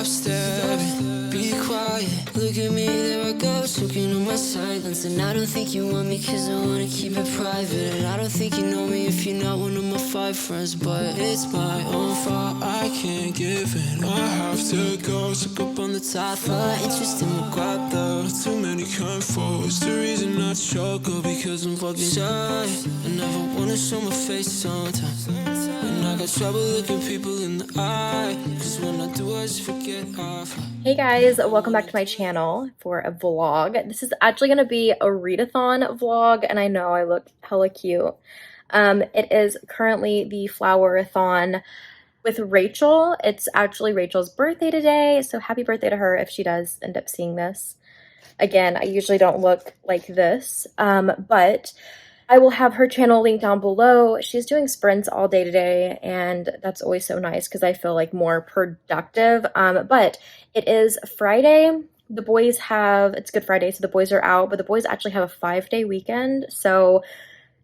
Stop staring, be quiet. Look at me, there I go, choking on my silence. And I don't think you want me cause I wanna keep it private. And I don't think you know me if you're not one of my 5 friends. But it's my own fault, I can't give in. I have to go, suck up on the top. Interest in my grab though, too many kind foes. The reason I struggle because I'm fucking shy. I never wanna show my face sometimes. And I got trouble looking people in the eye. Cause when I do I just forget off. Hey guys, welcome back to my channel for a vlog. This is actually going to be a readathon vlog, and I know I look hella cute. It is currently the Flowerathon with Rachel. It's actually Rachel's birthday today, so happy birthday to her if she does end up seeing this. Again, I usually don't look like this, but I will have her channel linked down below. She's doing sprints all day today, and that's always so nice because I feel like more productive. But it is Friday. The boys have, it's Good Friday, so the boys are out, but the boys actually have a 5-day weekend. So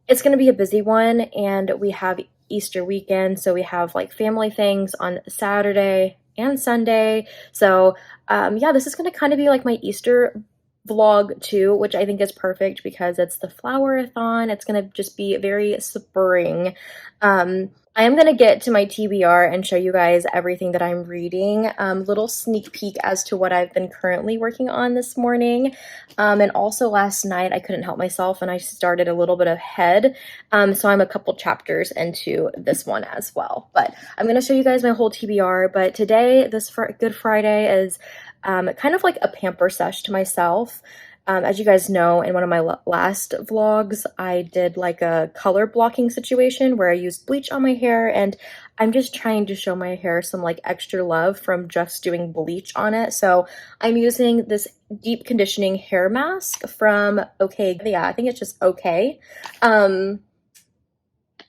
it's going to be a busy one, and we have Easter weekend. So we have like family things on Saturday and Sunday. So yeah, this is going to kind of be like my Easter vlog too, which I think is perfect because it's the Flowerathon. It's gonna just be very spring. I am gonna get to my TBR and show you guys everything that I'm reading. Little sneak peek as to what I've been currently working on this morning. And also last night I couldn't help myself and I started a little bit ahead. So I'm a couple chapters into this one as well. But I'm gonna show you guys my whole TBR. But today, this Good Friday is kind of like a pamper sesh to myself. As you guys know, in one of my last vlogs, I did like a color blocking situation where I used bleach on my hair, and I'm just trying to show my hair some like extra love from just doing bleach on it. So I'm using this deep conditioning hair mask from OK. Yeah, I think it's just OK.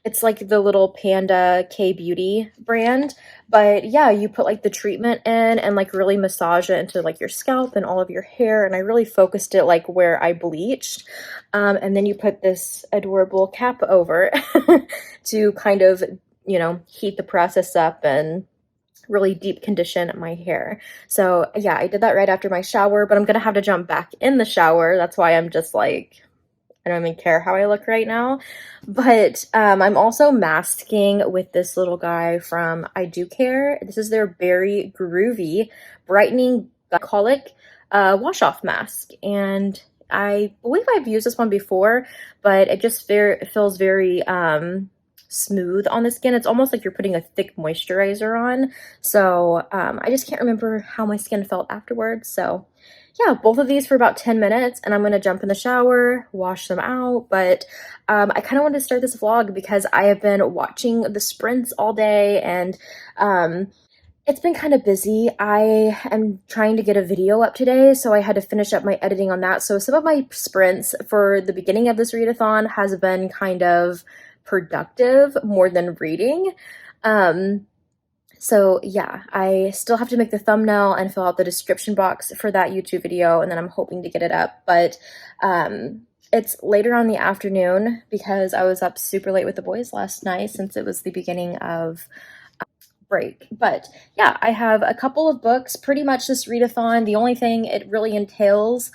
It's like the little Panda K-Beauty brand. But yeah, you put like the treatment in and like really massage it into like your scalp and all of your hair. And I really focused it like where I bleached. And then you put this adorable cap over to kind of, you know, heat the process up and really deep condition my hair. So yeah, I did that right after my shower, but I'm gonna have to jump back in the shower. That's why I'm just like, I don't even care how I look right now. But I'm also masking with this little guy from I Do Care. This is their Berry Groovy Brightening Glycolic Wash Off Mask. And I believe I've used this one before, but it just feels very smooth on the skin. It's almost like you're putting a thick moisturizer on. So I just can't remember how my skin felt afterwards. So yeah, both of these for about 10 minutes, and I'm going to jump in the shower, wash them out. But I kind of wanted to start this vlog because I have been watching the sprints all day, and it's been kind of busy. I am trying to get a video up today, so I had to finish up my editing on that. So some of my sprints for the beginning of this readathon has been kind of productive more than reading. So yeah, I still have to make the thumbnail and fill out the description box for that YouTube video, and then I'm hoping to get it up. But it's later on in the afternoon because I was up super late with the boys last night since it was the beginning of break. But yeah, I have a couple of books, pretty much this readathon. The only thing it really entails,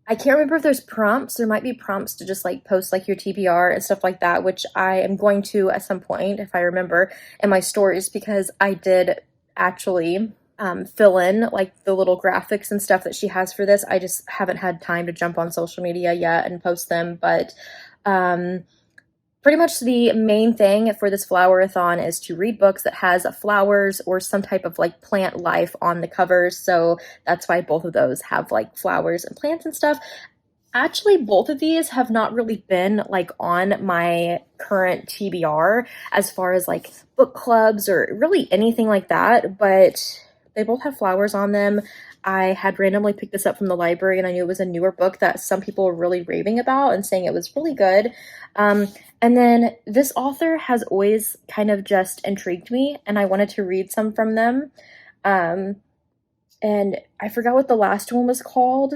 I can't remember if there's prompts. There might be prompts to just like post like your TBR and stuff like that, which I am going to at some point, if I remember, in my stories, because I did actually fill in like the little graphics and stuff that she has for this. I just haven't had time to jump on social media yet and post them, but pretty much the main thing for this Flowerathon is to read books that has flowers or some type of like plant life on the covers. So that's why both of those have like flowers and plants and stuff. Actually, both of these have not really been like on my current TBR as far as like book clubs or really anything like that, but they both have flowers on them. I had randomly picked this up from the library, and I knew it was a newer book that some people were really raving about and saying it was really good. And then this author has always kind of just intrigued me, and I wanted to read some from them. And I forgot what the last one was called.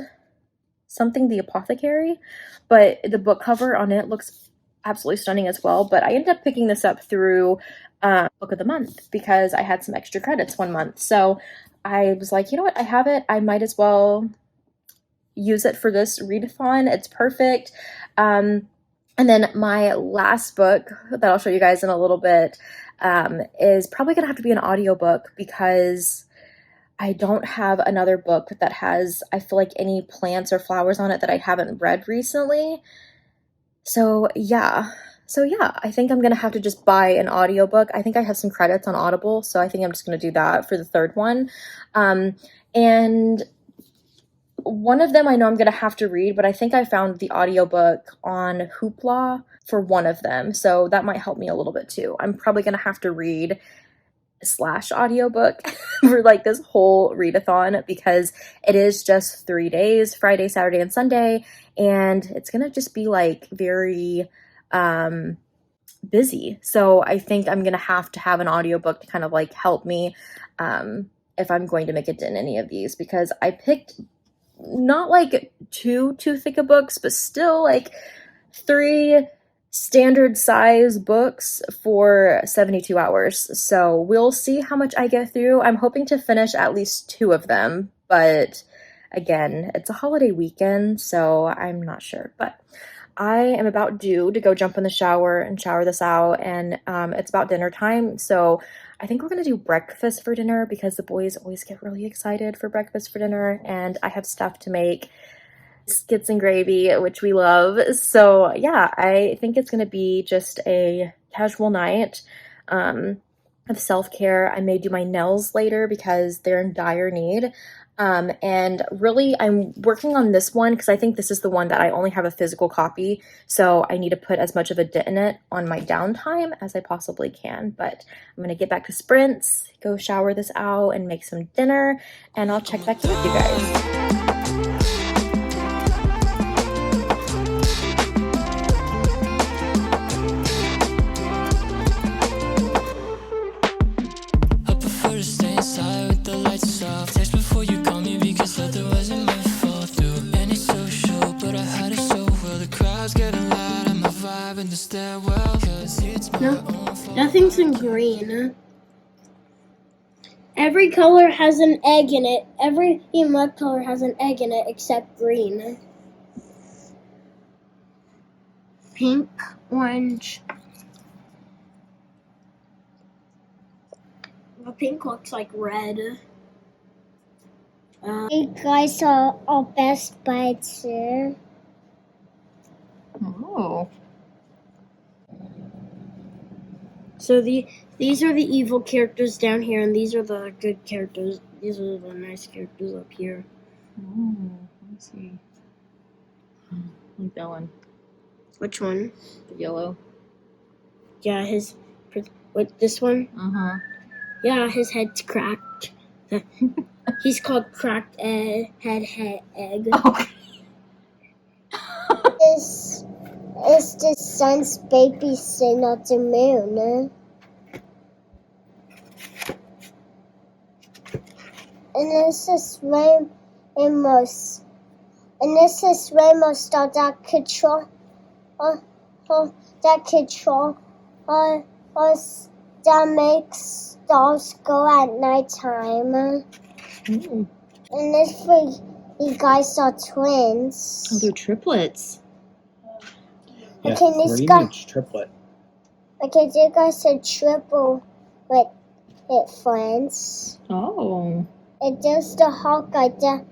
Something the Apothecary, but the book cover on it looks absolutely stunning as well. But I ended up picking this up through Book of the Month because I had some extra credits one month. So I was like, you know what? I have it. I might as well use it for this readathon. It's perfect. And then my last book that I'll show you guys in a little bit is probably going to have to be an audiobook because I don't have another book that has, I feel like, any plants or flowers on it that I haven't read recently. So yeah, I think I'm gonna have to just buy an audiobook. I think I have some credits on Audible, so I think I'm just gonna do that for the third one. And one of them I know I'm gonna have to read, but I think I found the audiobook on Hoopla for one of them, so that might help me a little bit too. I'm probably gonna have to read / audiobook for like this whole readathon because it is just 3 days, Friday, Saturday, and Sunday, and it's gonna just be like very busy. So I think I'm gonna have to have an audiobook to kind of like help me if I'm going to make it in any of these, because I picked not like too thick of books, but still like 3 standard size books for 72 hours. So we'll see how much I get through. I'm hoping to finish at least 2 of them, but again, it's a holiday weekend, so I'm not sure. But I am about due to go jump in the shower and shower this out, and it's about dinner time, so I think we're gonna do breakfast for dinner because the boys always get really excited for breakfast for dinner, and I have stuff to make. Skits and gravy, which we love. So yeah, I think it's gonna be just a casual night of self-care. I may do my nails later because they're in dire need. And really, I'm working on this one because I think this is the one that I only have a physical copy, so I need to put as much of a dent in it on my downtime as I possibly can. But I'm gonna get back to sprints, go shower this out, and make some dinner, and I'll check back in with you guys. No, nothing's in green. Every color has an egg in it. Every mud color has an egg in it except green. Pink, orange. The pink looks like red. Hey guys, our best buds here. Oh. So these are the evil characters down here, and these are the good characters. These are the nice characters up here. Oh, let's see. I like that one. Which one? The yellow. Yeah, what, this one? Uh-huh. Yeah, his head's cracked. He's called Cracked Head Egg. Oh. This is the sun's baby sitting on the moon. And this is Ramos. And this is Ramos that control us, that makes stars go at nighttime. Mm. And this for you guys are twins. Oh, they're triplets. Yeah, Okay, this three guy. each triplet. Okay, you guys are triple with it, friends. Oh. It does the Hawkeye that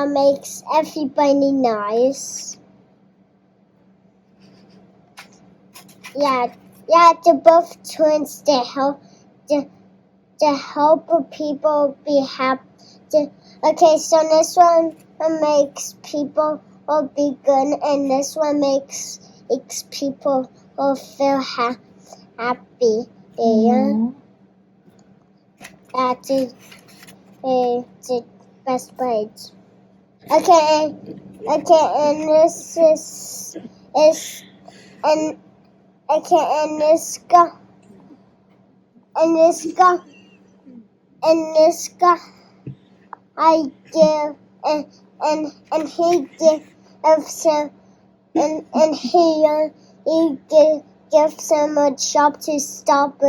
makes everybody nice. Yeah, they're both twins. They help people be happy. Okay, so this one makes people be good, and this one makes people feel happy. Yeah, that's the best page. Okay, and this is and okay, and this guy. I give and he gives and he gives him a job to stop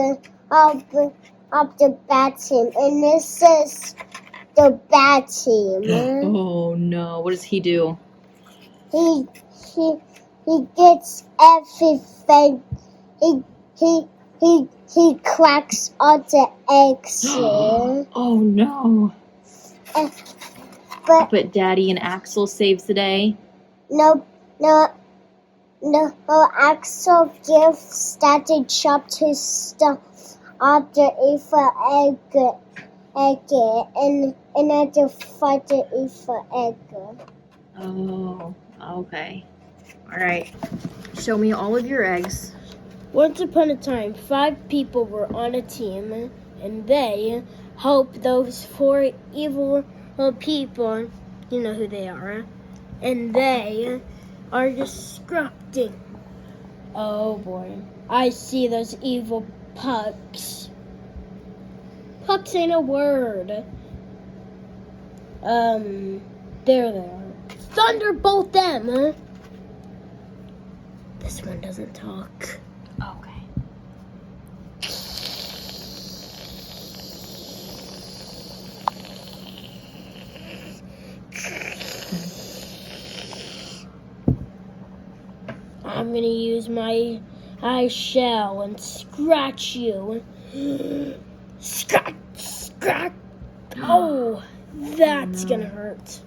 up the bad team, and this is the bad team. Oh no, what does he do? He gets everything. He cracks all the eggs. Oh no. But Daddy and Axel saves the day? No, Axel gives Daddy job to stop up the evil egg and I to fight the evil egg. Oh, okay. Alright. Show me all of your eggs. Once upon a time, 5 people were on a team, and they helped those 4 evil people. You know who they are. And they are destructing. Oh boy. I see those evil pups. Pups ain't a word. There they are. Thunderbolt them! This one doesn't talk. Okay. I'm gonna use my shell and scratch you. Scratch, scratch. Oh, that's gonna hurt.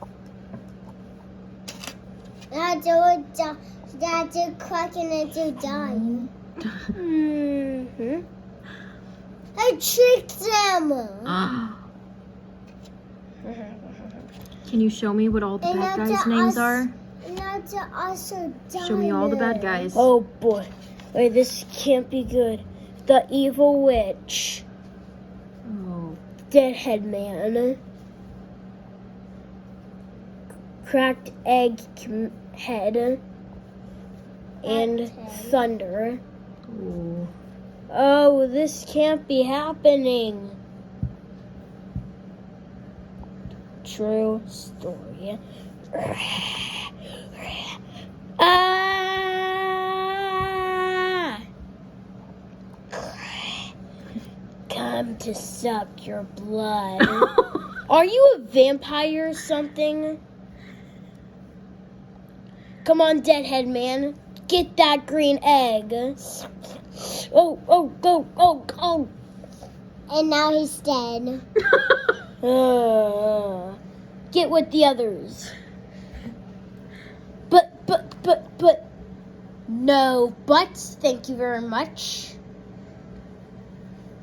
Daddy cracking into dying. Mm-hmm. I tricked them. Can you show me what all the bad guys' names are? Now to also die. Show me all the bad guys. Oh boy. Wait, this can't be good. The evil witch. Oh. Deadhead man. Cracked egg head. And thunder. Ooh. Oh, this can't be happening. True story. Ah! Come to suck your blood. Are you a vampire or something? Come on, Deadhead man. Get that green egg. Oh, go. And now he's dead. Get with the others. But. No buts, thank you very much.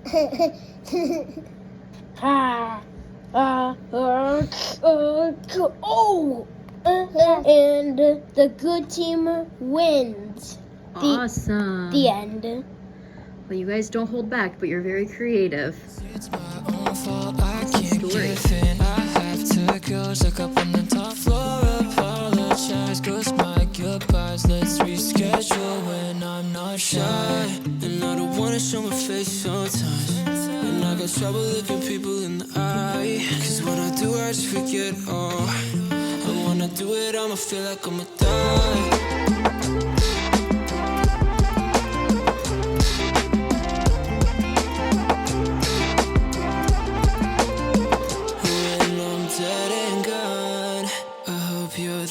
And the good team wins. Awesome. The end. Well, you guys don't hold back, but you're very creative. It's my own fault, I can't give in. I have to go, stuck up on the top floor. Apologize, cause my goodbyes. Let's reschedule when I'm not shy. And I don't wanna show my face sometimes. And I got trouble looking people in the eye. Cause when I do, I just forget all. And when I do it, I'ma feel like I'ma die.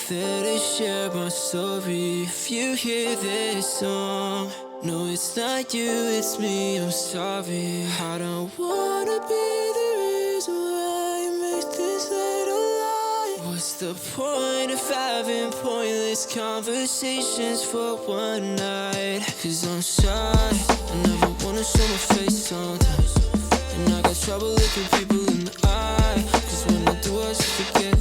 There to share my story. If you hear this song, no, it's not you, it's me, I'm sorry. I don't wanna be the reason why you make this little lie. What's the point of having pointless conversations for one night? Cause I'm shy, I never wanna show my face sometimes. And I got trouble looking people in the eye. Cause when I do, I just forget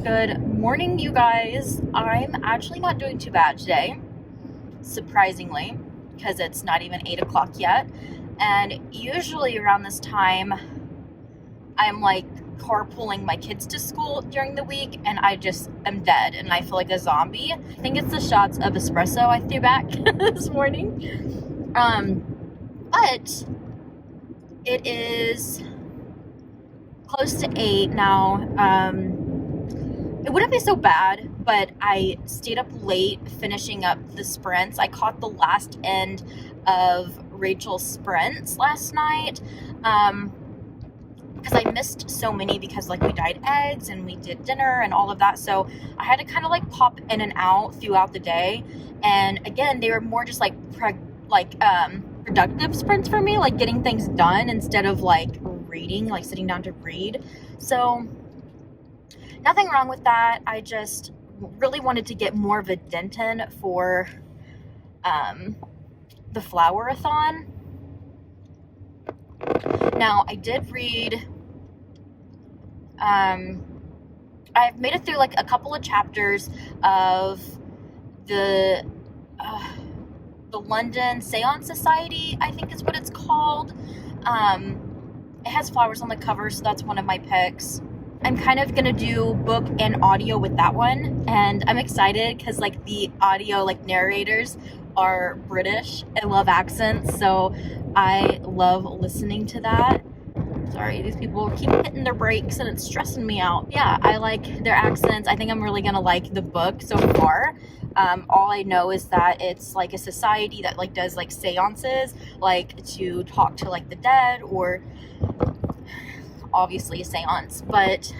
Good morning, you guys. I'm actually not doing too bad today, surprisingly, because it's not even 8 o'clock yet. And usually around this time, I'm like carpooling my kids to school during the week, and I just am dead and I feel like a zombie. I think it's the shots of espresso I threw back this morning. But it is close to 8 now. it wouldn't be so bad, but I stayed up late finishing up the sprints. I caught the last end of Rachel's sprints last night, because I missed so many because like we dyed eggs and we did dinner and all of that, so I had to kind of like pop in and out throughout the day. And again, they were more just like productive sprints for me, like getting things done instead of like reading, like sitting down to read. So nothing wrong with that. I just really wanted to get more of a dent in for the Flowerathon. Now, I did read, I've made it through like a couple of chapters of the London Seance Society, I think is what it's called. It has flowers on the cover, so that's one of my picks. I'm kind of gonna do book and audio with that one, and I'm excited because like the audio like narrators are British. I love accents, so I love listening to that. Sorry, these people keep hitting their brakes and it's stressing me out. Yeah, I like their accents. I think I'm really gonna like the book so far. All I know is that it's like a society that like does like seances, like to talk to like the dead, or obviously a seance, but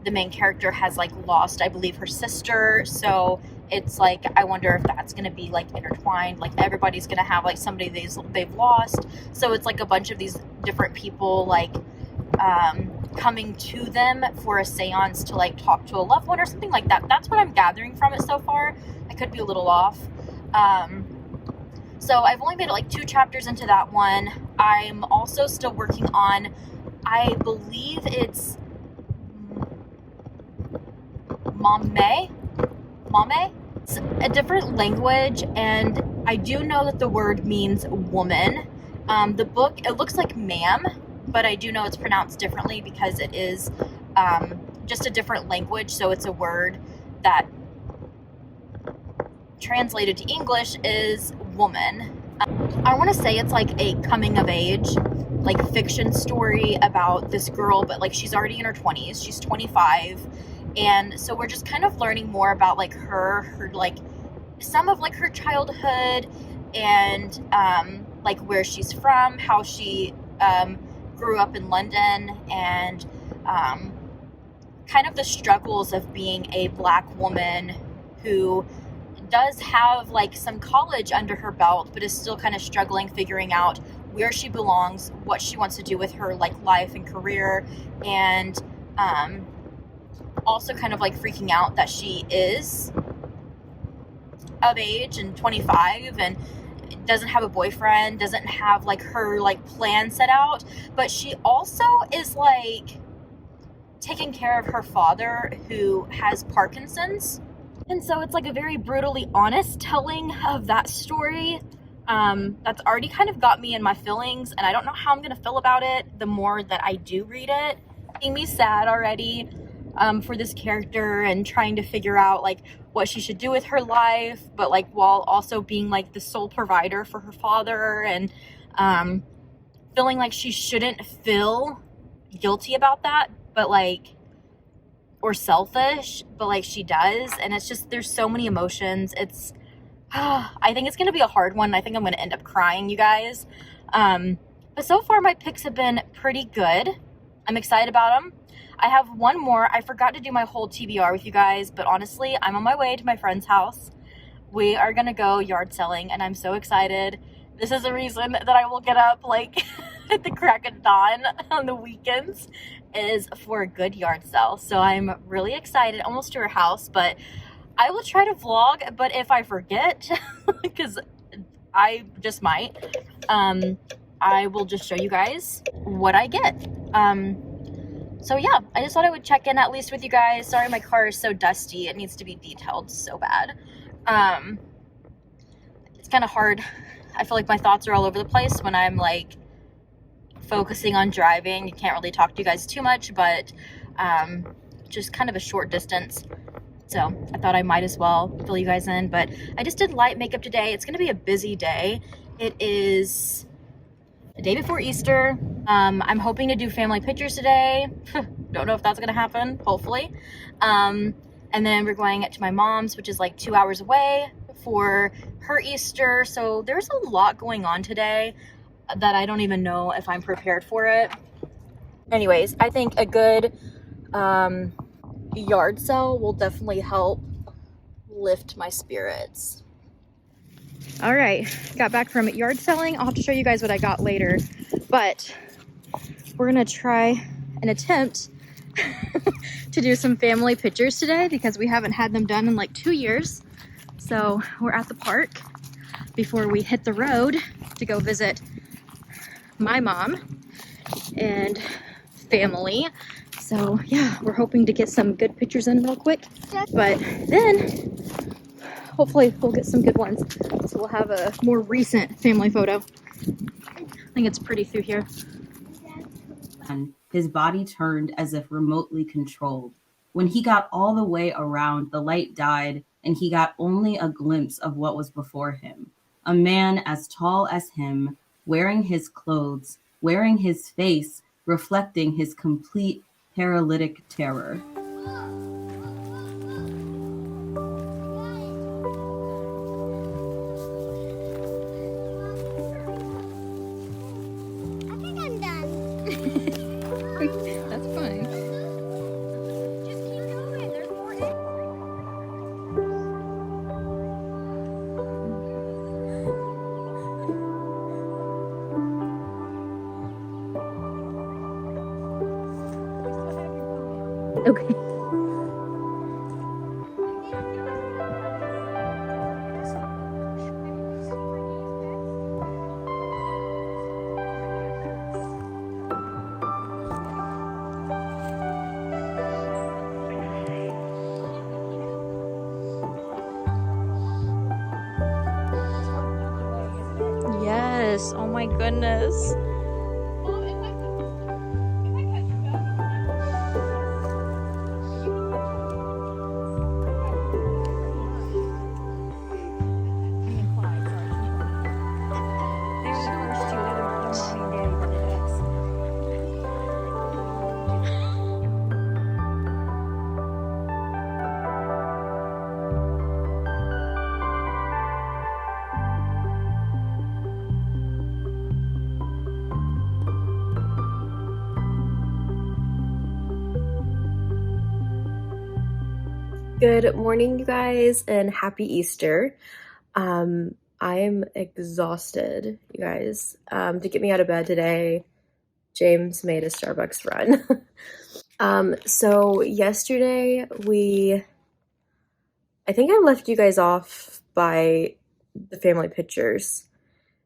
the main character has like lost, I believe, her sister, so it's like I wonder if that's gonna be like intertwined, like everybody's gonna have like somebody they've lost, so it's like a bunch of these different people like coming to them for a seance to like talk to a loved one or something like that. That's what I'm gathering from it so far. I could be a little off. So I've only made it like 2 chapters into that one. I'm also still working on, I believe it's Mame. It's a different language, and I do know that the word means woman. The book, it looks like ma'am, but I do know it's pronounced differently because it is just a different language, so it's a word that translated to English is woman. I want to say it's like a coming of age, like fiction story about this girl, but like she's already in her 20s, she's 25, and so we're just kind of learning more about like her like some of like her childhood and like where she's from, how she grew up in London, and kind of the struggles of being a Black woman who does have like some college under her belt, but is still kind of struggling figuring out where she belongs, what she wants to do with her like life and career, and also kind of like freaking out that she is of age and 25 and doesn't have a boyfriend, doesn't have like her like plan set out, but she also is like taking care of her father who has Parkinson's. And so it's like a very brutally honest telling of that story. That's already kind of got me in my feelings, and I don't know how I'm gonna feel about it the more that I do read it. Making me sad already for this character, and trying to figure out like what she should do with her life, but like while also being like the sole provider for her father, and feeling like she shouldn't feel guilty about that, but like, or selfish, but like she does. And it's just, there's so many emotions. It's I think it's gonna be a hard one. I think I'm gonna end up crying, you guys. But so far my picks have been pretty good. I'm excited about them. I have one more. I forgot to do my whole TBR with you guys, but honestly, I'm on my way to my friend's house. We are gonna go yard selling, and I'm so excited. This is the reason that I will get up like at the crack of dawn on the weekends, is for a good yard sale. So I'm really excited, almost to her house, but I will try to vlog, but if I forget, because I just might, I will just show you guys what I get. So yeah, I just thought I would check in at least with you guys. Sorry, my car is so dusty. It needs to be detailed so bad. It's kind of hard. I feel like my thoughts are all over the place when I'm like focusing on driving. You can't really talk to you guys too much, but just kind of a short distance. So I thought I might as well fill you guys in. But I just did light makeup today. It's going to be a busy day. It is the day before Easter. I'm hoping to do family pictures today. Don't know if that's gonna happen, hopefully. And then we're going to my mom's, which is like 2 hours away, for her Easter. So there's a lot going on today that I don't even know if I'm prepared for it. Anyways, I think a good yard sale will definitely help lift my spirits. All right, got back from yard selling. I'll have to show you guys what I got later, but we're gonna try an attempt to do some family pictures today because we haven't had them done in like 2 years. So we're at the park before we hit the road to go visit my mom and family. So yeah, we're hoping to get some good pictures in real quick, but then hopefully we'll get some good ones. So we'll have a more recent family photo. I think it's pretty through here. His body turned as if remotely controlled. When he got all the way around, the light died, and he got only a glimpse of what was before him. A man as tall as him, wearing his clothes, wearing his face, reflecting his complete paralytic terror. That's fine. Okay. Yes, oh my goodness. Good morning, you guys, and happy Easter. I'm exhausted, you guys. To get me out of bed today, James made a Starbucks run. So yesterday I think I left you guys off by the family pictures.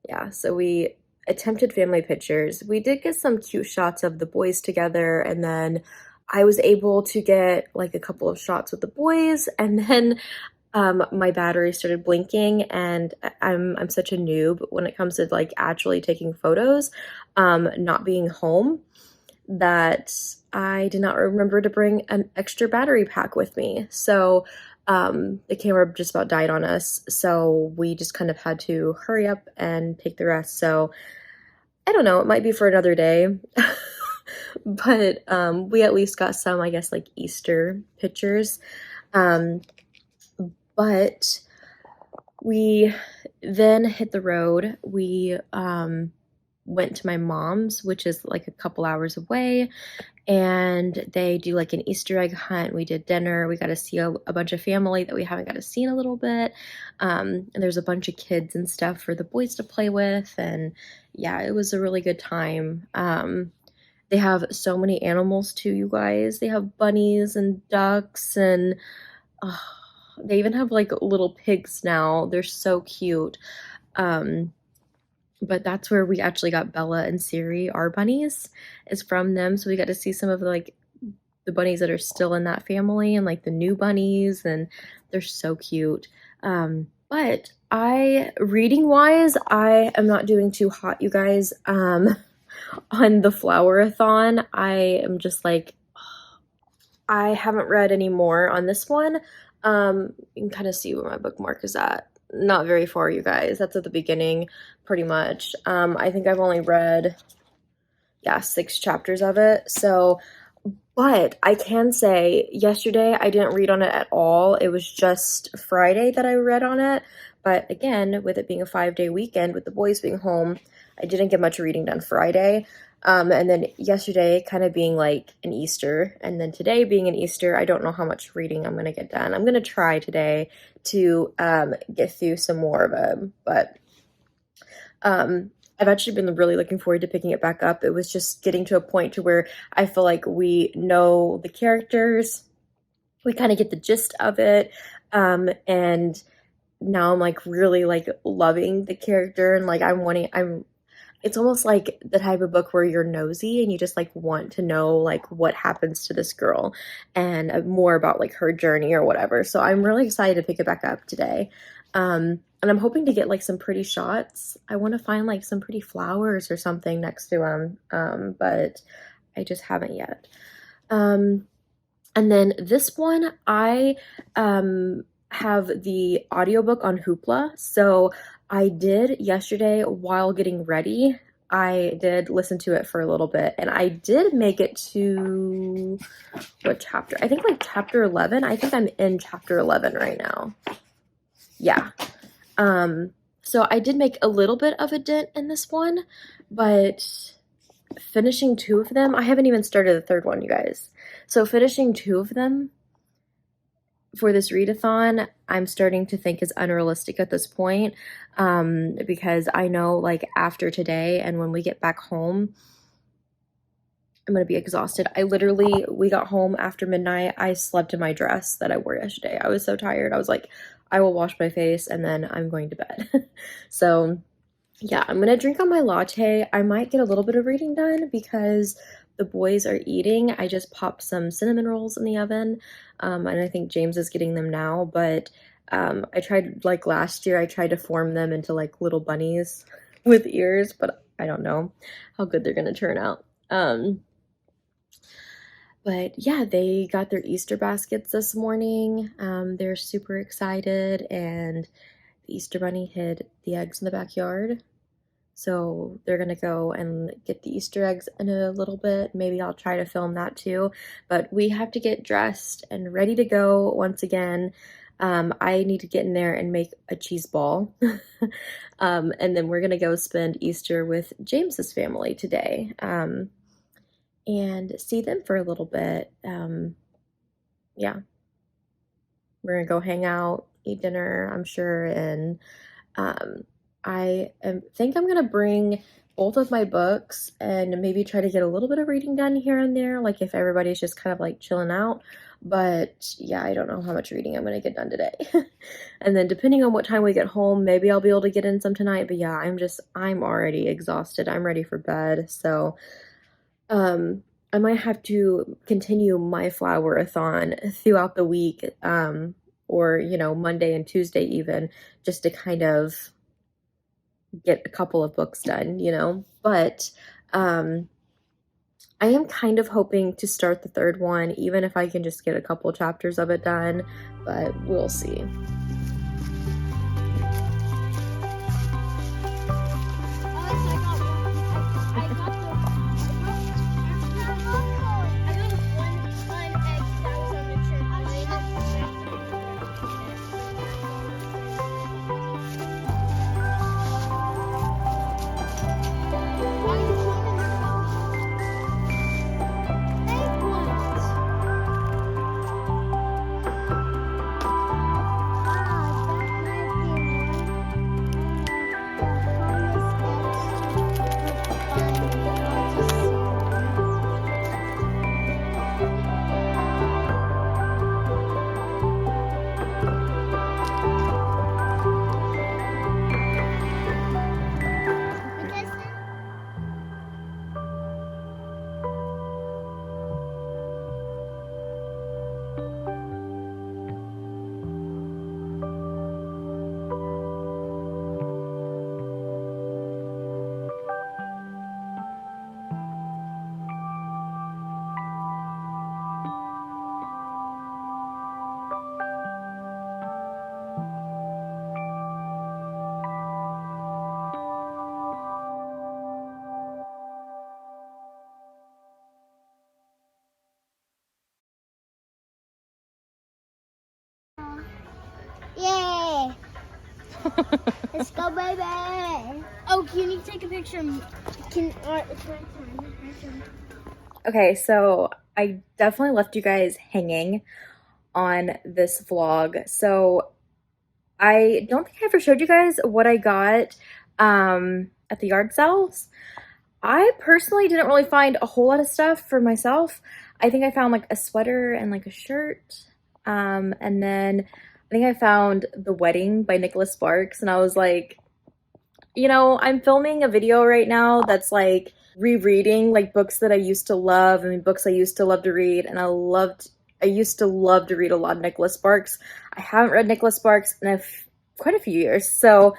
Yeah, so we attempted family pictures. We did get some cute shots of the boys together, and then I was able to get like a couple of shots with the boys, and then my battery started blinking, and I'm such a noob when it comes to like actually taking photos, not being home, that I did not remember to bring an extra battery pack with me. So the camera just about died on us, so we just kind of had to hurry up and take the rest. So I don't know, it might be for another day. But we at least got some, I guess, like Easter pictures. But we then hit the road. We went to my mom's, which is like a couple hours away, and they do like an Easter egg hunt. We did dinner. We got to see a bunch of family that we haven't got to see in a little bit. And there's a bunch of kids and stuff for the boys to play with. And yeah, it was a really good time. They have so many animals too, you guys. They have bunnies and ducks, and they even have like little pigs now. They're so cute. But that's where we actually got Bella and Siri, our bunnies, is from them. So we got to see some of like the bunnies that are still in that family, and like the new bunnies, and they're so cute. But reading wise, I am not doing too hot, you guys. On the Flowerathon, I am just like, I haven't read any more on this one. You can kind of see where my bookmark is at. Not very far, you guys. That's at the beginning, pretty much. I think I've only read, 6 chapters of it. So, But I can say yesterday I didn't read on it at all. It was just Friday that I read on it. But again, with it being a 5-day weekend, with the boys being home, I didn't get much reading done Friday. And then yesterday kind of being like an Easter, and then today being an Easter, I don't know how much reading I'm going to get done. I'm going to try today to get through some more of them, but I've actually been really looking forward to picking it back up. It was just getting to a point to where I feel like we know the characters, we kind of get the gist of it, and now I'm like really like loving the character, and like it's almost like the type of book where you're nosy and you just like want to know like what happens to this girl and more about like her journey or whatever. So I'm really excited to pick it back up today. And I'm hoping to get like some pretty shots. I want to find like some pretty flowers or something next to them, but I just haven't yet. And then this one, I have the audiobook on Hoopla. So I did yesterday while getting ready. I did listen to it for a little bit, and I did make it to what chapter? I think like chapter 11. I think I'm in chapter 11 right now. Yeah. So I did make a little bit of a dent in this one, but finishing 2 of them, I haven't even started the 3rd one, you guys. So finishing 2 of them for this readathon, I'm starting to think is unrealistic at this point, because I know like after today and when we get back home, I'm going to be exhausted. We got home after midnight. I slept in my dress that I wore yesterday. I was so tired. I was like, I will wash my face and then I'm going to bed. So yeah, I'm going to drink on my latte. I might get a little bit of reading done because the boys are eating. I just popped some cinnamon rolls in the oven, and I think James is getting them now, but I tried, like last year, I tried to form them into like little bunnies with ears, but I don't know how good they're going to turn out. But yeah, they got their Easter baskets this morning. They're super excited, and the Easter bunny hid the eggs in the backyard. So they're going to go and get the Easter eggs in a little bit. Maybe I'll try to film that too. But we have to get dressed and ready to go once again. I need to get in there and make a cheese ball. And then we're going to go spend Easter with James's family today. And see them for a little bit. Yeah. We're going to go hang out, eat dinner, I'm sure. And I think I'm going to bring both of my books and maybe try to get a little bit of reading done here and there, like if everybody's just kind of like chilling out. But yeah, I don't know how much reading I'm going to get done today. And then depending on what time we get home, maybe I'll be able to get in some tonight. But yeah, I'm already exhausted. I'm ready for bed. So I might have to continue my Flowerathon throughout the week, or, Monday and Tuesday even, just to kind of get a couple of books done, but I am kind of hoping to start the 3rd one, even if I can just get a couple chapters of it done, but we'll see. Let's go, baby. Oh, can you take a picture? It's my turn. Okay, so I definitely left you guys hanging on this vlog. So I don't think I ever showed you guys what I got at the yard sales. I personally didn't really find a whole lot of stuff for myself. I think I found like a sweater and like a shirt. And then I think I found The Wedding by Nicholas Sparks, and I was like, you know, I'm filming a video right now that's like rereading like books that I used to love and books I used to love to read, and I used to love to read a lot of Nicholas Sparks. I haven't read Nicholas Sparks in quite a few years, so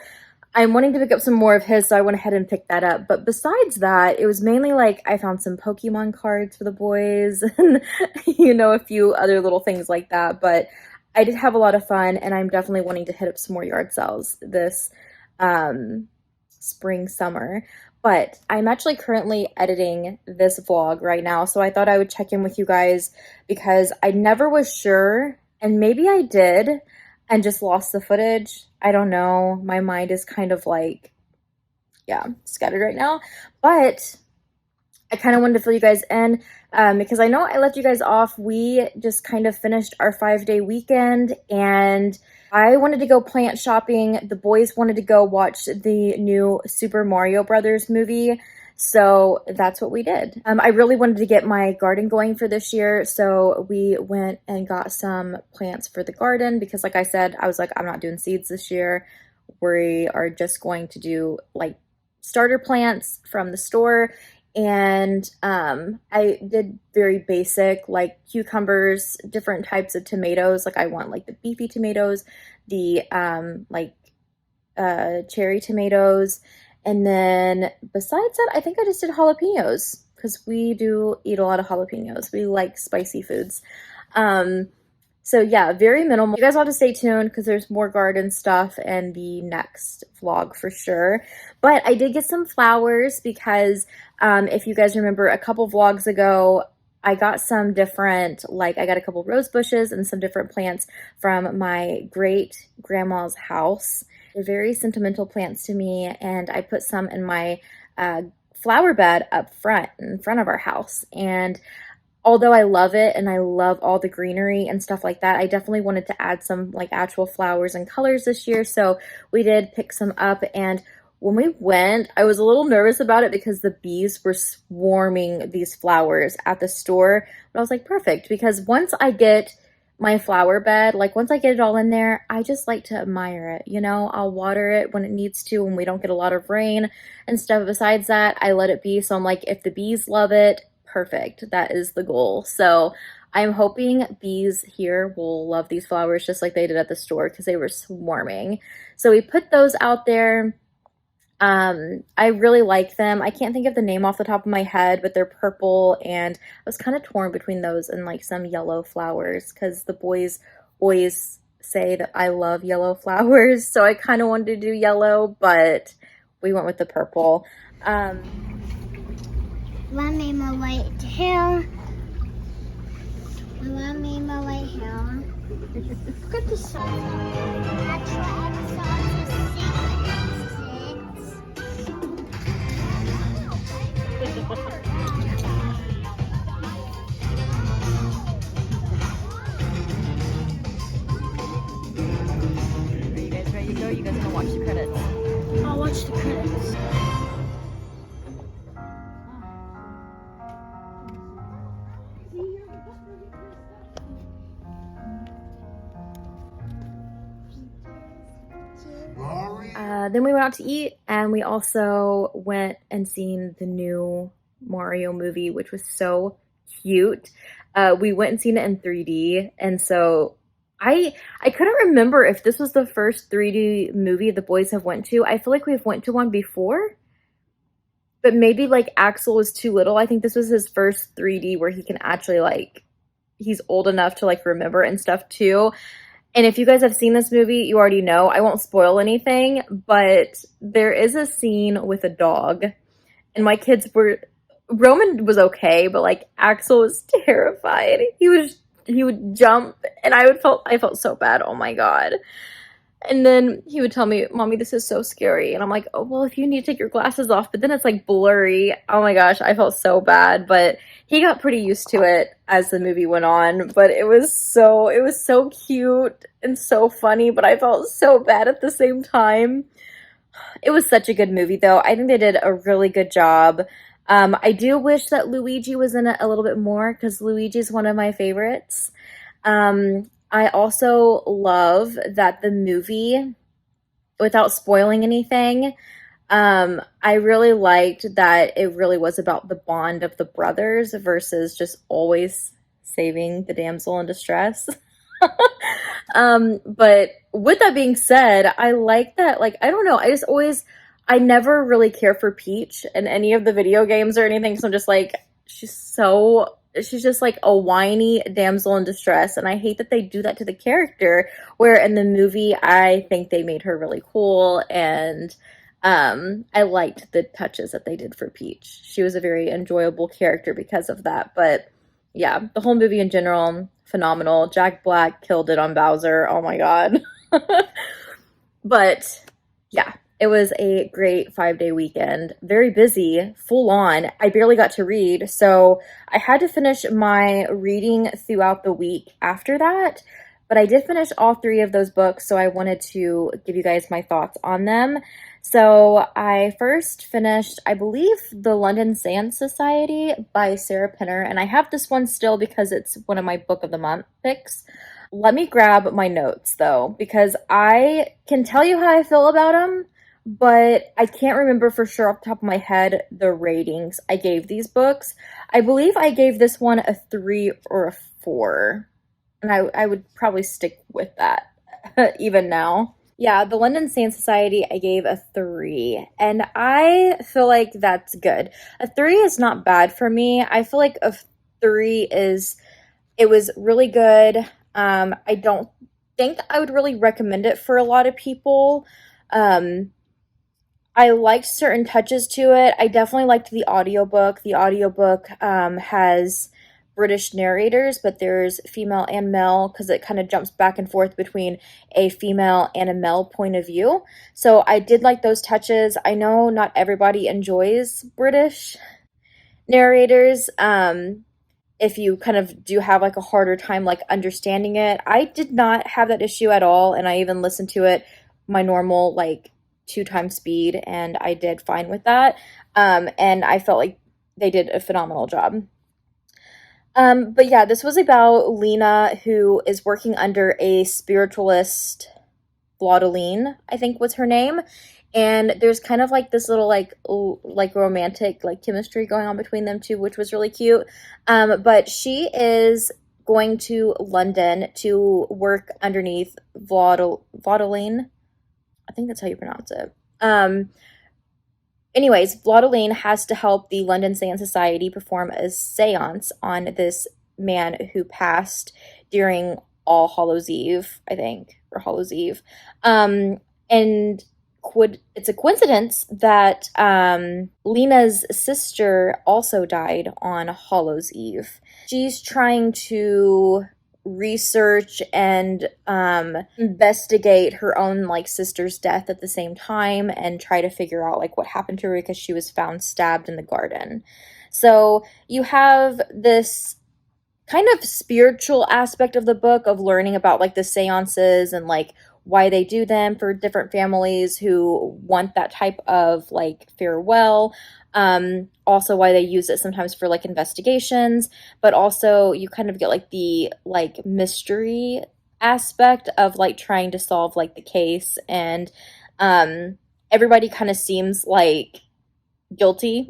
I'm wanting to pick up some more of his, so I went ahead and picked that up. But besides that, it was mainly like I found some Pokemon cards for the boys and, you know, a few other little things like that. But I did have a lot of fun, and I'm definitely wanting to hit up some more yard sales this spring, summer. But I'm actually currently editing this vlog right now, so I thought I would check in with you guys because I never was sure, and maybe I did and just lost the footage. I don't know. My mind is kind of like, yeah, scattered right now. But I kind of wanted to fill you guys in because I know I left you guys off. We just kind of finished our 5-day weekend, and I wanted to go plant shopping. The boys wanted to go watch the new Super Mario Brothers movie. So that's what we did. I really wanted to get my garden going for this year. So we went and got some plants for the garden because like I said, I was like, I'm not doing seeds this year. We are just going to do like starter plants from the store. And I did very basic like cucumbers, different types of tomatoes. Like I want like the beefy tomatoes, the cherry tomatoes. And then besides that, I think I just did jalapenos because we do eat a lot of jalapenos. We like spicy foods. So yeah, very minimal. You guys will have to stay tuned because there's more garden stuff in the next vlog for sure. But I did get some flowers because if you guys remember a couple vlogs ago, I got some different, like I got a couple rose bushes and some different plants from my great grandma's house. They're very sentimental plants to me, and I put some in my flower bed up front, in front of our house. And although I love it and I love all the greenery and stuff like that, I definitely wanted to add some like actual flowers and colors this year. So we did pick some up, and when we went, I was a little nervous about it because the bees were swarming these flowers at the store. But I was like, perfect, because once I get my flower bed, like once I get it all in there, I just like to admire it, you know. I'll water it when it needs to when we don't get a lot of rain and stuff. Besides that, I let it be. So I'm like, if the bees love it, perfect. That is the goal. So I'm hoping bees here will love these flowers just like they did at the store because they were swarming. So we put those out there. I really like them. I can't think of the name off the top of my head, but they're purple, and I was kind of torn between those and like some yellow flowers because the boys always say that I love yellow flowers, so I kind of wanted to do yellow, but we went with the purple. Mommy, my white hair. Mommy, my white hair. Look at the sun. Are you guys ready to go? You guys gonna watch the credits? I'll watch the credits. Then we went out to eat, and we also went and seen the new Mario movie, which was so cute. We went and seen it in 3D, and so I couldn't remember if this was the first 3D movie the boys have went to. I feel like we've went to one before, but maybe like Axel was too little. I think this was his first 3D where he can actually like, he's old enough to like remember and stuff too. And if you guys have seen this movie, you already know. I won't spoil anything, but there is a scene with a dog. And my kids were... Roman was okay, but like Axel was terrified. He would jump, and I felt so bad. Oh my god. And then he would tell me, Mommy, this is so scary. And I'm like, oh, well, if you need to take your glasses off, but then it's like blurry. Oh my gosh, I felt so bad. But he got pretty used to it as the movie went on. But it was so cute and so funny, but I felt so bad at the same time. It was such a good movie, though. I think they did a really good job. I do wish that Luigi was in it a little bit more because Luigi's one of my favorites. I also love that the movie, without spoiling anything, I really liked that it really was about the bond of the brothers versus just always saving the damsel in distress. But with that being said, I like that, like, I don't know, I never really care for Peach in any of the video games or anything, so I'm just like, she's just like a whiny damsel in distress, and I hate that they do that to the character, where in the movie, I think they made her really cool, and I liked the touches that they did for Peach. She was a very enjoyable character because of that, but yeah, the whole movie in general, phenomenal. Jack Black killed it on Bowser. Oh my god. But yeah, it was a great 5-day weekend. Very busy, full on. I barely got to read, so I had to finish my reading throughout the week after that. But I did finish all 3 of those books, so I wanted to give you guys my thoughts on them. So I first finished, I believe, The London Sand Society by Sarah Penner, and I have this one still because it's one of my Book of the Month picks. Let me grab my notes, though, because I can tell you how I feel about them, but I can't remember for sure off the top of my head the ratings I gave these books. I believe I gave this one a 3 or a 4. And I would probably stick with that even now. Yeah, The London Sand Society, I gave a 3. And I feel like that's good. A 3 is not bad for me. I feel like a 3 it was really good. I don't think I would really recommend it for a lot of people. I liked certain touches to it. I definitely liked the audiobook. The audiobook has British narrators, but there's female and male because it kind of jumps back and forth between a female and a male point of view. So I did like those touches. I know not everybody enjoys British narrators. If you kind of do have like a harder time like understanding it, I did not have that issue at all, and I even listened to it my normal like 2x speed, and I did fine with that. And I felt like they did a phenomenal job. But yeah, this was about Lena, who is working under a spiritualist, Blaudeline, I think was her name. And there's kind of like this little like romantic like chemistry going on between them two, which was really cute. But she is going to London to work underneath Blaudeline. I think that's how you pronounce it. Anyways, Blaudeline has to help the London Sand Society perform a seance on this man who passed during All Hallows Eve, I think, or Hallows Eve. And it's a coincidence that Lena's sister also died on Hallows Eve. She's trying to research and investigate her own like sister's death at the same time and try to figure out like what happened to her because she was found stabbed in the garden. So you have this kind of spiritual aspect of the book of learning about like the seances and like why they do them for different families who want that type of like farewell. Also why they use it sometimes for like investigations, but also you kind of get like the like mystery aspect of like trying to solve like the case, and everybody kind of seems like guilty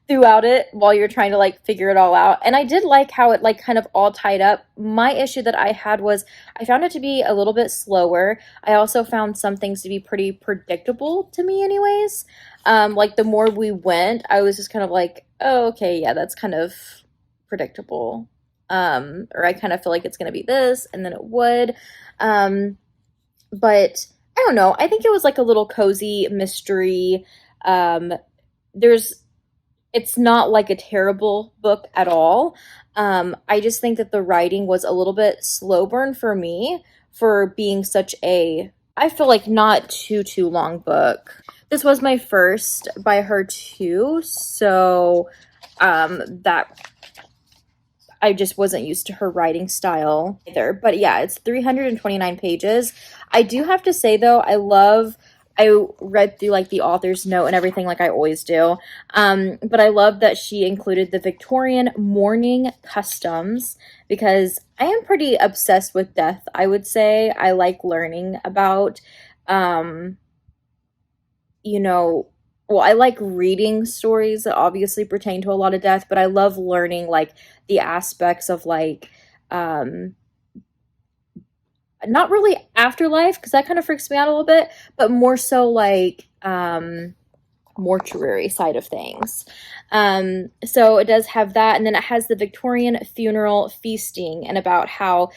throughout it while you're trying to like figure it all out. And I did like how it like kind of all tied up. My issue that I had was I found it to be a little bit slower. I also found some things to be pretty predictable to me anyways. Like the more we went, I was just kind of like, oh, okay, yeah, that's kind of predictable. Or I kind of feel like it's going to be this, and then it would. But I don't know. I think it was like a little cozy mystery. It's not like a terrible book at all. I just think that the writing was a little bit slow burn for me, for being such a, I feel like, not too long book. This was my first by her too, so that I just wasn't used to her writing style either. But yeah, it's 329 pages. I do have to say though, I read through like the author's note and everything like I always do. But I love that she included the Victorian mourning customs because I am pretty obsessed with death, I would say. I like learning about, you know, well, I like reading stories that obviously pertain to a lot of death, but I love learning like the aspects of like, not really afterlife, because that kind of freaks me out a little bit, but more so like mortuary side of things. So it does have that, and then it has the Victorian funeral feasting and about how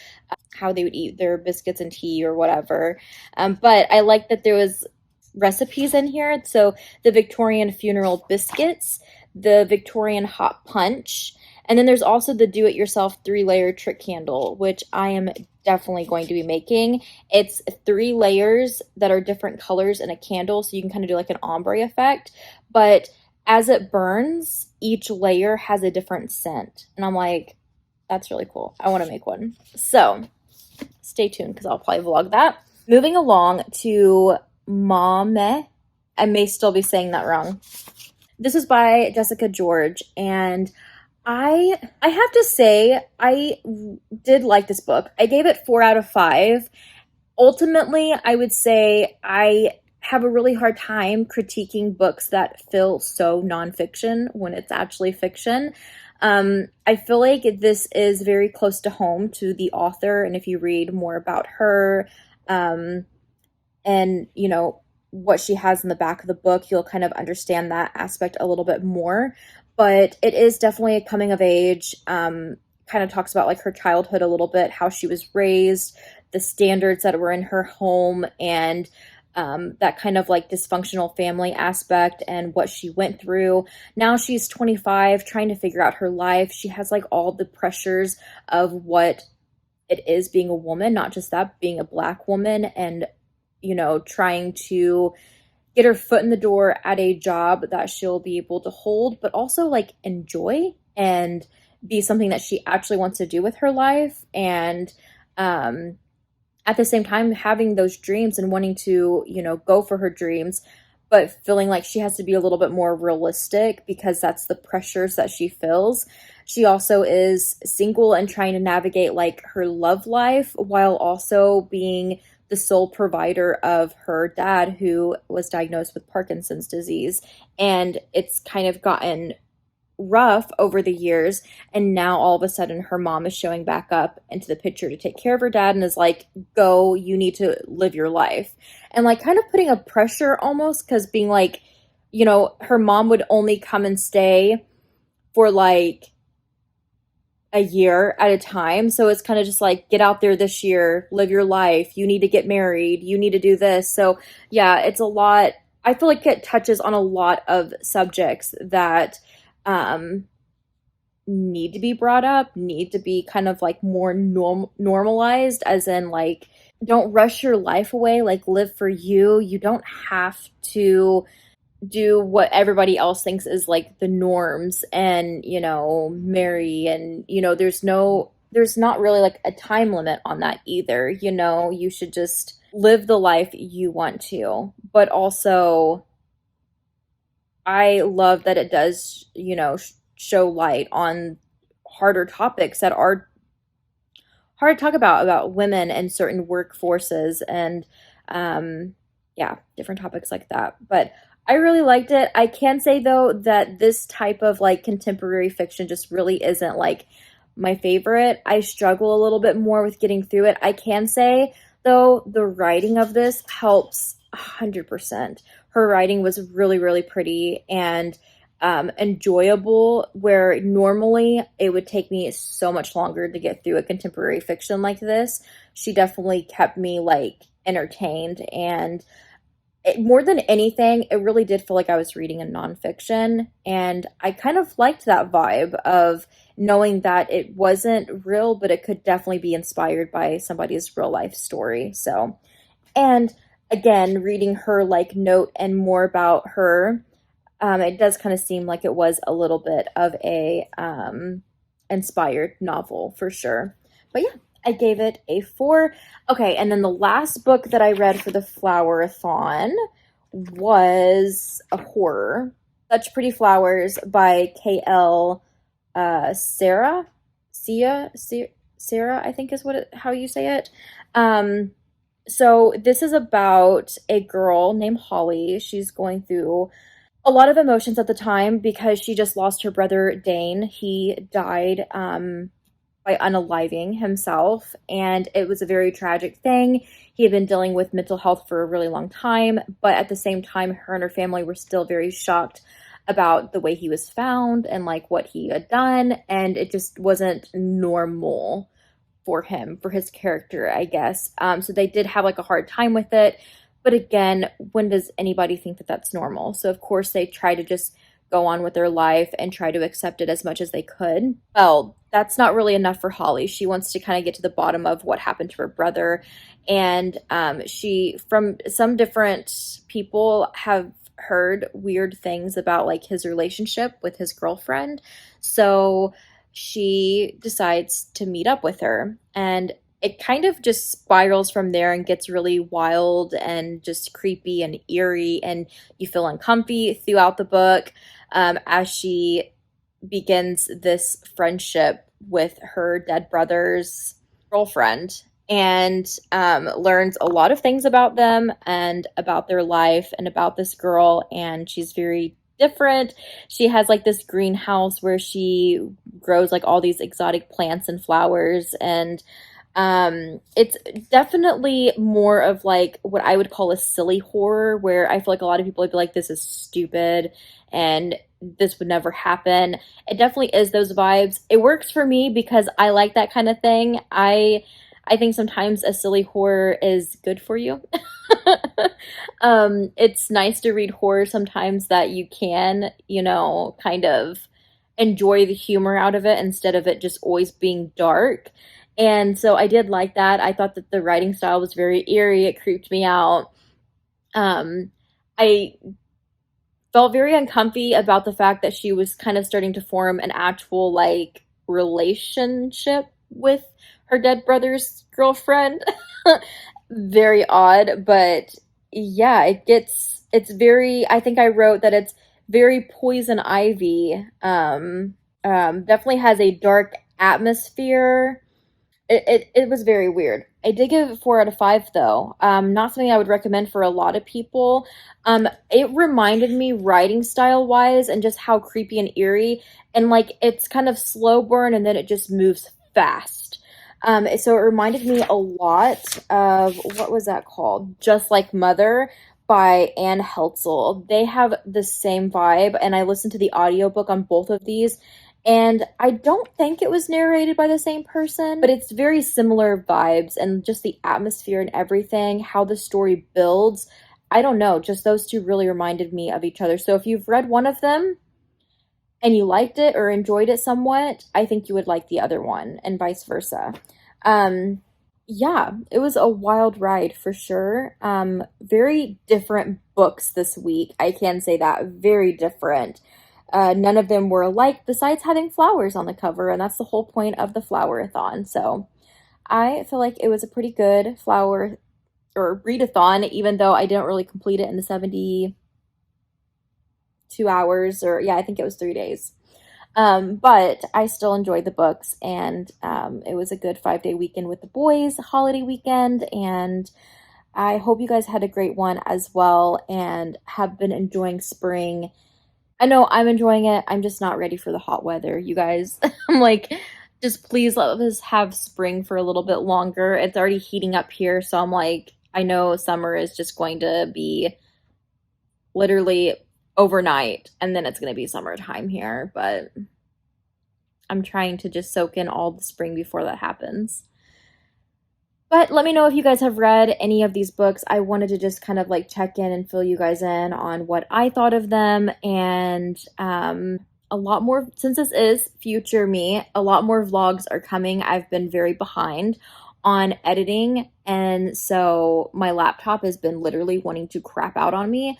they would eat their biscuits and tea or whatever. But I like that there was recipes in here. So the Victorian funeral biscuits, the Victorian hot punch, and then there's also the do-it-yourself 3-layer trick candle, which I am definitely going to be making. It's 3 layers that are different colors in a candle, so you can kind of do like an ombre effect. But as it burns, each layer has a different scent. And I'm like, that's really cool. I want to make one. So stay tuned because I'll probably vlog that. Moving along to Mame. I may still be saying that wrong. This is by Jessica George, and I have to say I did like this book. I gave it 4 out of 5. Ultimately, I would say I have a really hard time critiquing books that feel so nonfiction when it's actually fiction. I feel like this is very close to home to the author, and if you read more about her, and you know what she has in the back of the book, you'll kind of understand that aspect a little bit more. But it is definitely a coming of age, kind of talks about like her childhood a little bit, how she was raised, the standards that were in her home, and that kind of like dysfunctional family aspect and what she went through. Now she's 25, trying to figure out her life. She has like all the pressures of what it is being a woman, not just that, being a Black woman, and you know, trying to get her foot in the door at a job that she'll be able to hold, but also like enjoy and be something that she actually wants to do with her life. And at the same time, having those dreams and wanting to, you know, go for her dreams, but feeling like she has to be a little bit more realistic because that's the pressures that she feels. She also is single and trying to navigate like her love life while also being the sole provider of her dad, who was diagnosed with Parkinson's disease. And it's kind of gotten rough over the years, and now all of a sudden her mom is showing back up into the picture to take care of her dad and is like, go, you need to live your life. And like kind of putting a pressure almost, because being like, you know, her mom would only come and stay for like a year at a time. So it's kind of just like, get out there this year, live your life. You need to get married. You need to do this. So yeah, it's a lot. I feel like it touches on a lot of subjects that need to be brought up, need to be kind of like more normalized, as in like, don't rush your life away, like live for you. You don't have to do what everybody else thinks is like the norms and, you know, marry, and, you know, there's not really like a time limit on that either. You know, you should just live the life you want to. But also, I love that it does, you know, show light on harder topics that are hard to talk about women and certain workforces and, yeah, different topics like that. But I really liked it. I can say though that this type of like contemporary fiction just really isn't like my favorite. I struggle a little bit more with getting through it. I can say though the writing of this helps 100%. Her writing was really, really pretty and enjoyable, where normally it would take me so much longer to get through a contemporary fiction like this. She definitely kept me like entertained, and more than anything, it really did feel like I was reading a nonfiction, and I kind of liked that vibe of knowing that it wasn't real, but it could definitely be inspired by somebody's real life story. So, and again, reading her like note and more about her, it does kind of seem like it was a little bit of a inspired novel for sure. But yeah, I gave it a 4. Okay, and then the last book that I read for the Flowerathon was a horror, Such Pretty Flowers by K.L. Sarah, Sarah, I think is how you say it. So this is about a girl named Holly. She's going through a lot of emotions at the time because she just lost her brother Dane. He died by unaliving himself, and it was a very tragic thing. He had been dealing with mental health for a really long time, but at the same time, her and her family were still very shocked about the way he was found and like what he had done, and it just wasn't normal for him, for his character, I guess. So they did have like a hard time with it. But again, when does anybody think that that's normal? So of course they try to just go on with their life and try to accept it as much as they could. Well, that's not really enough for Holly. She wants to kind of get to the bottom of what happened to her brother. And she, from some different people, have heard weird things about like his relationship with his girlfriend. So she decides to meet up with her, and it kind of just spirals from there and gets really wild and just creepy and eerie, and you feel uncomfy throughout the book as she begins this friendship with her dead brother's girlfriend, and learns a lot of things about them and about their life and about this girl. And she's very different. She has like this greenhouse where she grows like all these exotic plants and flowers, and it's definitely more of like what I would call a silly horror, where I feel like a lot of people would be like, this is stupid and this would never happen. It definitely is those vibes. It works for me because I like that kind of thing. I think sometimes a silly horror is good for you. It's nice to read horror sometimes that you can, kind of enjoy the humor out of it instead of it just always being dark. And so I did like that. I thought that the writing style was very eerie. It creeped me out. I felt very uncomfy about the fact that she was kind of starting to form an actual like relationship with her dead brother's girlfriend. Very odd, but yeah, it's very, I think I wrote that it's very poison ivy. Definitely has a dark atmosphere. It was very weird. I did give it 4 out of 5 though. Not something I would recommend for a lot of people. It reminded me writing style wise and just how creepy and eerie, and like it's kind of slow burn and then it just moves fast. So it reminded me a lot of, what was that called? Just Like Mother by Anne Heltzel. They have the same vibe, and I listened to the audiobook on both of these, and I don't think it was narrated by the same person, but it's very similar vibes and just the atmosphere and everything, how the story builds. I don't know, just those two really reminded me of each other. So if you've read one of them and you liked it or enjoyed it somewhat, I think you would like the other one, and vice versa. Yeah, it was a wild ride for sure. Very different books this week. I can say that. Very different. None of them were alike besides having flowers on the cover, and that's the whole point of the Flowerathon. So I feel like it was a pretty good flower or readathon, even though I didn't really complete it in the 72 hours, or yeah, I think it was 3 days. But I still enjoyed the books, and it was a good 5-day weekend with the boys, holiday weekend, and I hope you guys had a great one as well and have been enjoying spring. I know I'm enjoying it. I'm just not ready for the hot weather, you guys. I'm like, just please let us have spring for a little bit longer. It's already heating up here, so I'm like, I know summer is just going to be literally overnight, and then it's going to be summertime here, but I'm trying to just soak in all the spring before that happens. But let me know if you guys have read any of these books. I wanted to just kind of like check in and fill you guys in on what I thought of them, and a lot more, since this is future me, a lot more vlogs are coming. I've been very behind on editing, and so my laptop has been literally wanting to crap out on me.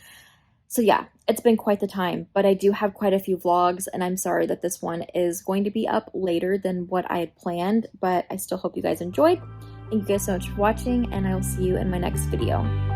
So yeah, it's been quite the time, but I do have quite a few vlogs, and I'm sorry that this one is going to be up later than what I had planned, but I still hope you guys enjoyed. Thank you guys so much for watching, and I will see you in my next video.